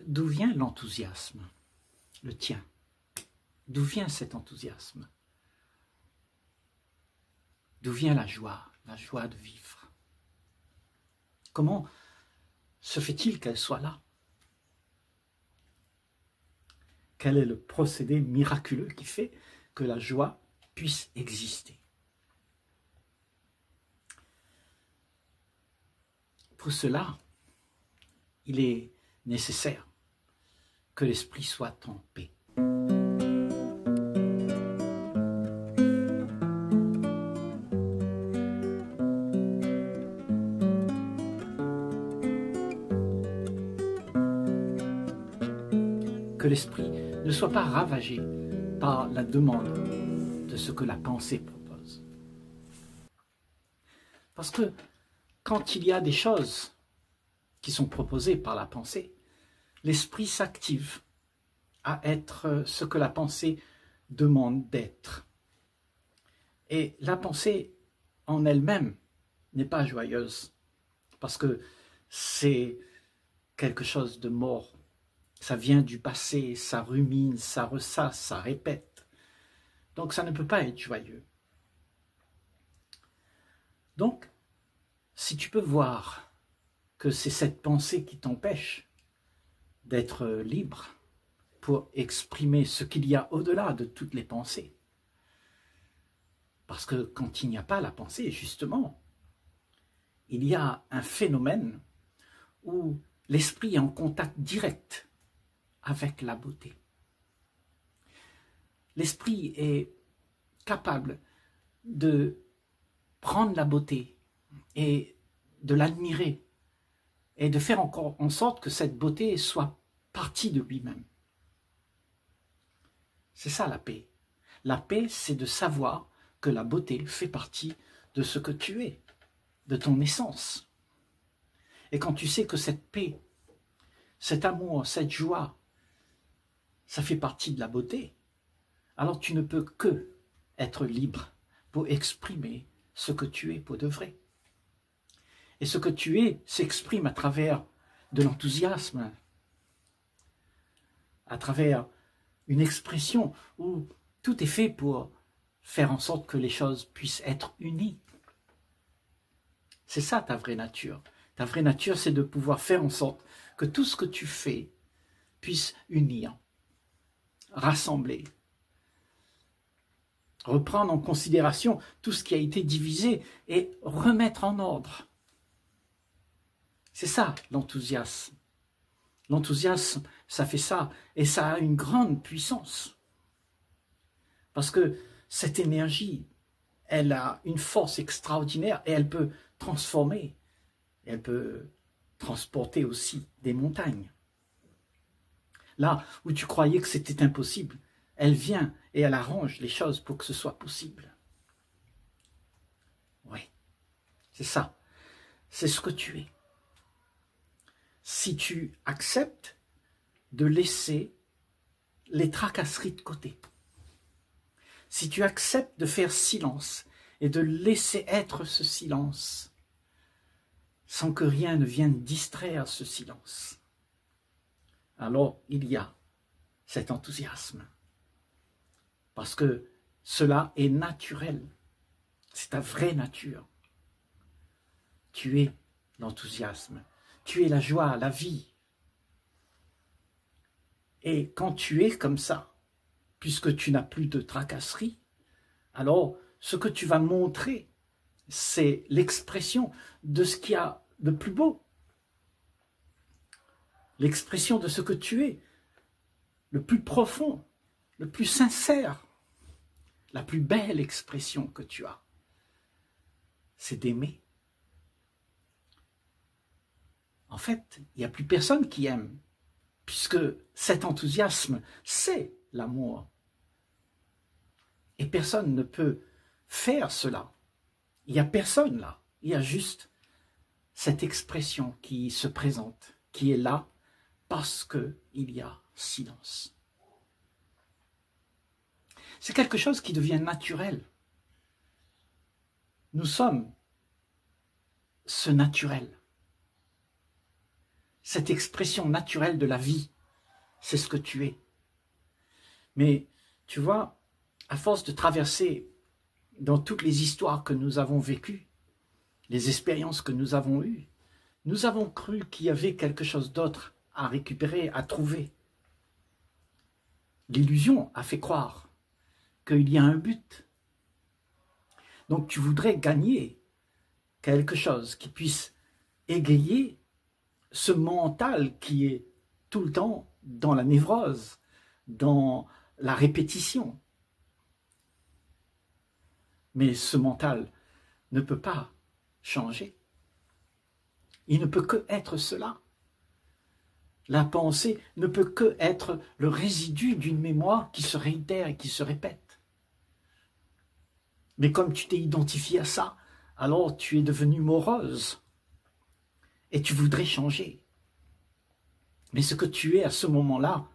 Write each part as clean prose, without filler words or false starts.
d'où vient l'enthousiasme, le tien? D'où vient cet enthousiasme? D'où vient la joie de vivre? Comment se fait-il qu'elle soit là? Quel est le procédé miraculeux qui fait que la joie puisse exister? Pour cela, il est nécessaire que l'esprit soit en paix. Que l'esprit ne soit pas ravagé par la demande de ce que la pensée propose. Parce que quand il y a des choses qui sont proposées par la pensée, l'esprit s'active à être ce que la pensée demande d'être. Et la pensée en elle-même n'est pas joyeuse, parce que c'est quelque chose de mort. Ça vient du passé, ça rumine, ça ressasse, ça répète. Donc ça ne peut pas être joyeux. Donc, si tu peux voir que c'est cette pensée qui t'empêche d'être libre pour exprimer ce qu'il y a au-delà de toutes les pensées. Parce que quand il n'y a pas la pensée, justement, il y a un phénomène où l'esprit est en contact direct avec la beauté. L'esprit est capable de prendre la beauté et de l'admirer et de faire encore en sorte que cette beauté soit partie de lui-même. C'est ça la paix. La paix, c'est de savoir que la beauté fait partie de ce que tu es, de ton essence. Et quand tu sais que cette paix, cet amour, cette joie, ça fait partie de la beauté, alors tu ne peux que être libre pour exprimer ce que tu es pour de vrai. Et ce que tu es s'exprime à travers de l'enthousiasme, à travers une expression où tout est fait pour faire en sorte que les choses puissent être unies. C'est ça ta vraie nature. Ta vraie nature, c'est de pouvoir faire en sorte que tout ce que tu fais puisse unir, rassembler, reprendre en considération tout ce qui a été divisé et remettre en ordre. C'est ça l'enthousiasme. L'enthousiasme, ça fait ça, et ça a une grande puissance. Parce que cette énergie, elle a une force extraordinaire et elle peut transformer, elle peut transporter aussi des montagnes. Là où tu croyais que c'était impossible, elle vient et elle arrange les choses pour que ce soit possible. Oui, c'est ça. C'est ce que tu es. Si tu acceptes de laisser les tracasseries de côté, si tu acceptes de faire silence et de laisser être ce silence, sans que rien ne vienne distraire ce silence, alors il y a cet enthousiasme. Parce que cela est naturel. C'est ta vraie nature. Tu es l'enthousiasme. Tu es la joie, la vie. Et quand tu es comme ça, puisque tu n'as plus de tracasseries, alors ce que tu vas montrer, c'est l'expression de ce qu'il y a de plus beau. L'expression de ce que tu es, le plus profond, le plus sincère, la plus belle expression que tu as, c'est d'aimer. En fait, il n'y a plus personne qui aime, puisque cet enthousiasme, c'est l'amour. Et personne ne peut faire cela. Il n'y a personne là. Il y a juste cette expression qui se présente, qui est là parce qu'il y a silence. C'est quelque chose qui devient naturel. Nous sommes ce naturel. Cette expression naturelle de la vie c'est ce que tu es. Mais tu vois, à force de traverser dans toutes les histoires que nous avons vécues, les expériences que nous avons eues, nous avons cru qu'il y avait quelque chose d'autre à récupérer, à trouver. L'illusion a fait croire qu'il y a un but. Donc tu voudrais gagner quelque chose qui puisse égayer ce mental qui est tout le temps dans la névrose, dans la répétition. Mais ce mental ne peut pas changer. Il ne peut que être cela. La pensée ne peut que être le résidu d'une mémoire qui se réitère et qui se répète. Mais comme tu t'es identifié à ça, alors tu es devenu morose et tu voudrais changer. Mais ce que tu es à ce moment-là,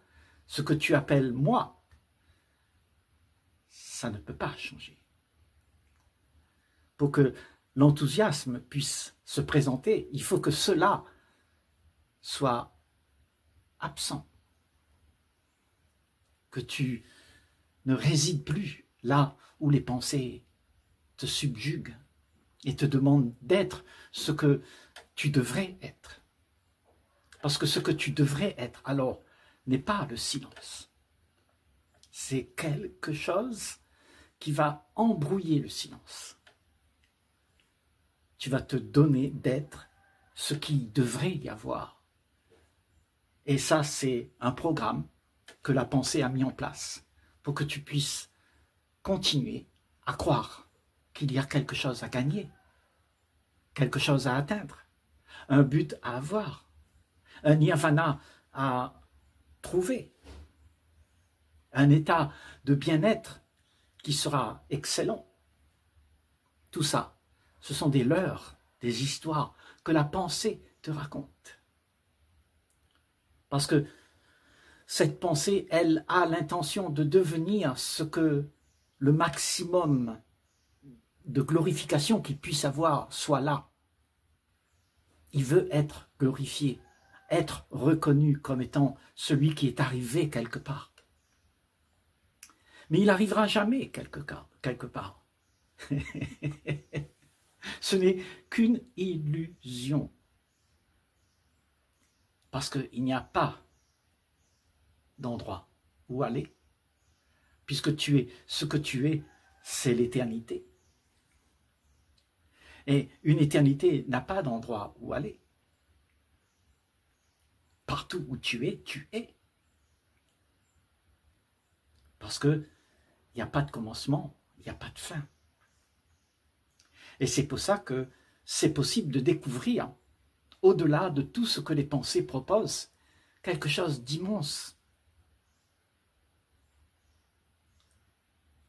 ce que tu appelles moi, ça ne peut pas changer. Pour que l'enthousiasme puisse se présenter, il faut que cela soit absent. Que tu ne résides plus là où les pensées te subjuguent et te demandent d'être ce que tu devrais être. Parce que ce que tu devrais être, alors, n'est pas le silence. C'est quelque chose qui va embrouiller le silence. Tu vas te donner d'être ce qu'il devrait y avoir. Et ça, c'est un programme que la pensée a mis en place pour que tu puisses continuer à croire qu'il y a quelque chose à gagner, quelque chose à atteindre, un but à avoir, un nirvana à trouver, un état de bien-être qui sera excellent. Tout ça, ce sont des leurres, des histoires que la pensée te raconte. Parce que cette pensée, elle a l'intention de devenir ce que le maximum de glorification qu'il puisse avoir soit là. Il veut être glorifié, être reconnu comme étant celui qui est arrivé quelque part. Mais il n'arrivera jamais quelque part. Ce n'est qu'une illusion. Parce qu'il n'y a pas d'endroit où aller. Puisque tu es ce que tu es, c'est l'éternité. Et une éternité n'a pas d'endroit où aller. Partout où tu es, tu es. Parce qu'il n'y a pas de commencement, il n'y a pas de fin. Et c'est pour ça que c'est possible de découvrir, au-delà de tout ce que les pensées proposent, quelque chose d'immense.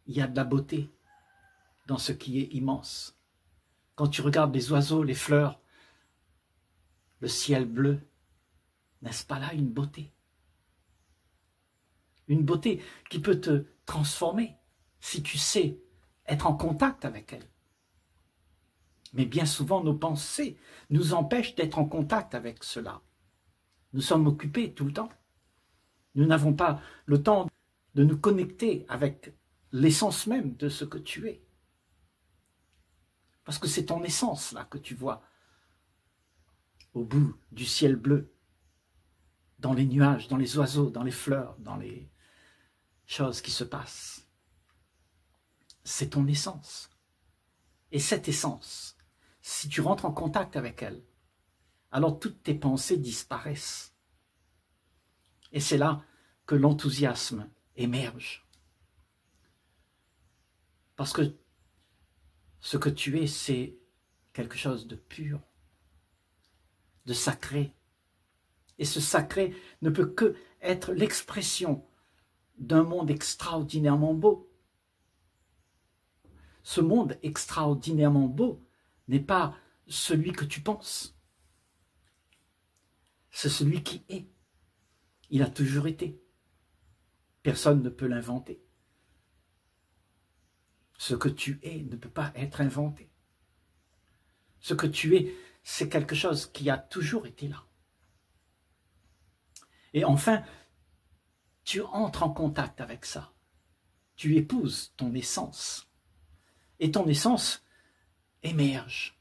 Il y a de la beauté dans ce qui est immense. Quand tu regardes les oiseaux, les fleurs, le ciel bleu, n'est-ce pas là une beauté? Une beauté qui peut te transformer si tu sais être en contact avec elle. Mais bien souvent, nos pensées nous empêchent d'être en contact avec cela. Nous sommes occupés tout le temps. Nous n'avons pas le temps de nous connecter avec l'essence même de ce que tu es. Parce que c'est ton essence là que tu vois au bout du ciel bleu, dans les nuages, dans les oiseaux, dans les fleurs, dans les choses qui se passent. C'est ton essence. Et cette essence, si tu rentres en contact avec elle, alors toutes tes pensées disparaissent. Et c'est là que l'enthousiasme émerge. Parce que ce que tu es, c'est quelque chose de pur, de sacré. Et ce sacré ne peut que être l'expression d'un monde extraordinairement beau. Ce monde extraordinairement beau n'est pas celui que tu penses. C'est celui qui est. Il a toujours été. Personne ne peut l'inventer. Ce que tu es ne peut pas être inventé. Ce que tu es, c'est quelque chose qui a toujours été là. Et enfin, tu entres en contact avec ça. Tu épouses ton essence. Et ton essence émerge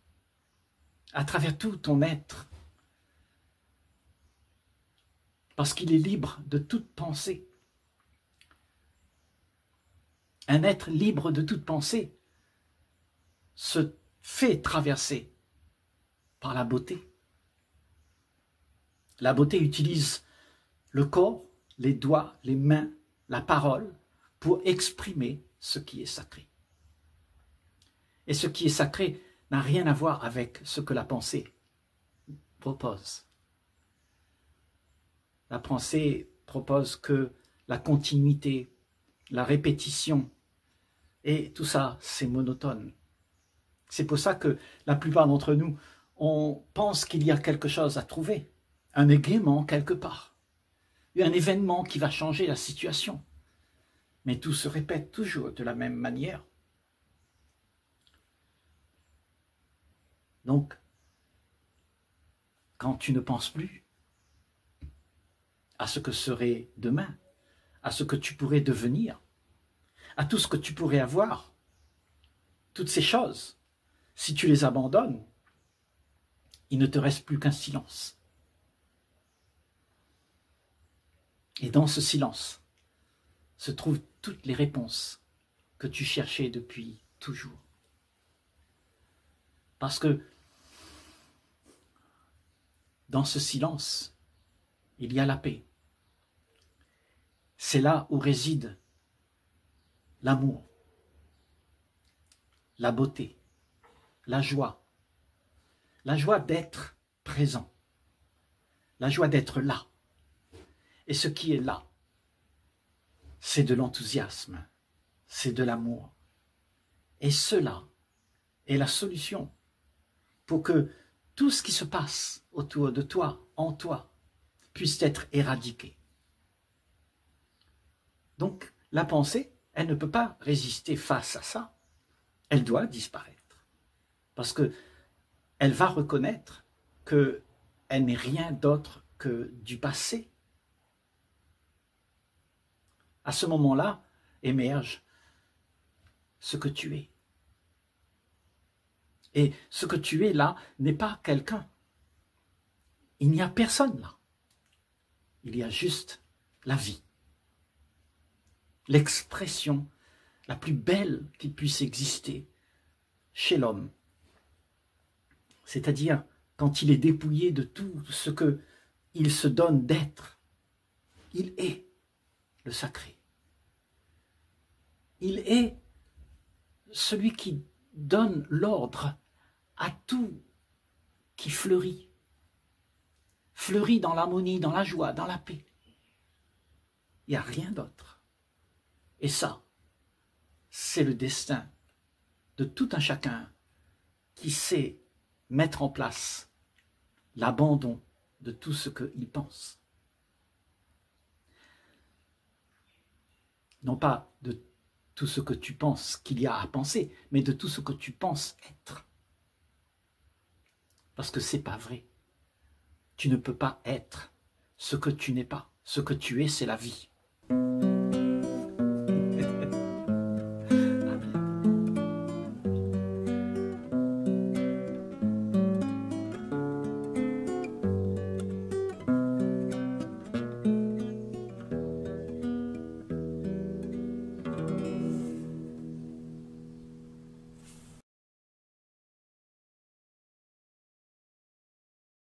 à travers tout ton être. Parce qu'il est libre de toute pensée. Un être libre de toute pensée se fait traverser par la beauté. La beauté utilise le corps, les doigts, les mains, la parole pour exprimer ce qui est sacré. Et ce qui est sacré n'a rien à voir avec ce que la pensée propose. La pensée propose que la continuité, la répétition, et tout ça, c'est monotone. C'est pour ça que la plupart d'entre nous, on pense qu'il y a quelque chose à trouver, un égaiement quelque part, un événement qui va changer la situation. Mais tout se répète toujours de la même manière. Donc, quand tu ne penses plus à ce que serait demain, à ce que tu pourrais devenir, à tout ce que tu pourrais avoir, toutes ces choses, si tu les abandonnes, il ne te reste plus qu'un silence. Et dans ce silence se trouvent toutes les réponses que tu cherchais depuis toujours. Parce que dans ce silence, il y a la paix. C'est là où réside l'amour, la beauté, la joie d'être présent, la joie d'être là. Et ce qui est là, c'est de l'enthousiasme, c'est de l'amour. Et cela est la solution pour que tout ce qui se passe autour de toi, en toi, puisse être éradiqué. Donc, la pensée, elle ne peut pas résister face à ça. Elle doit disparaître. Parce qu'elle va reconnaître qu'elle n'est rien d'autre que du passé. À ce moment-là, émerge ce que tu es. Et ce que tu es là n'est pas quelqu'un. Il n'y a personne là. Il y a juste la vie. L'expression la plus belle qui puisse exister chez l'homme. C'est-à-dire quand il est dépouillé de tout ce qu'il se donne d'être. Il est le sacré. Il est celui qui donne l'ordre à tout qui fleurit. Fleurit dans l'harmonie, dans la joie, dans la paix. Il n'y a rien d'autre. Et ça, c'est le destin de tout un chacun qui sait mettre en place l'abandon de tout ce qu'il pense. Non pas de tout ce que tu penses qu'il y a à penser, mais de tout ce que tu penses être. Parce que c'est pas vrai. Tu ne peux pas être ce que tu n'es pas. Ce que tu es, c'est la vie.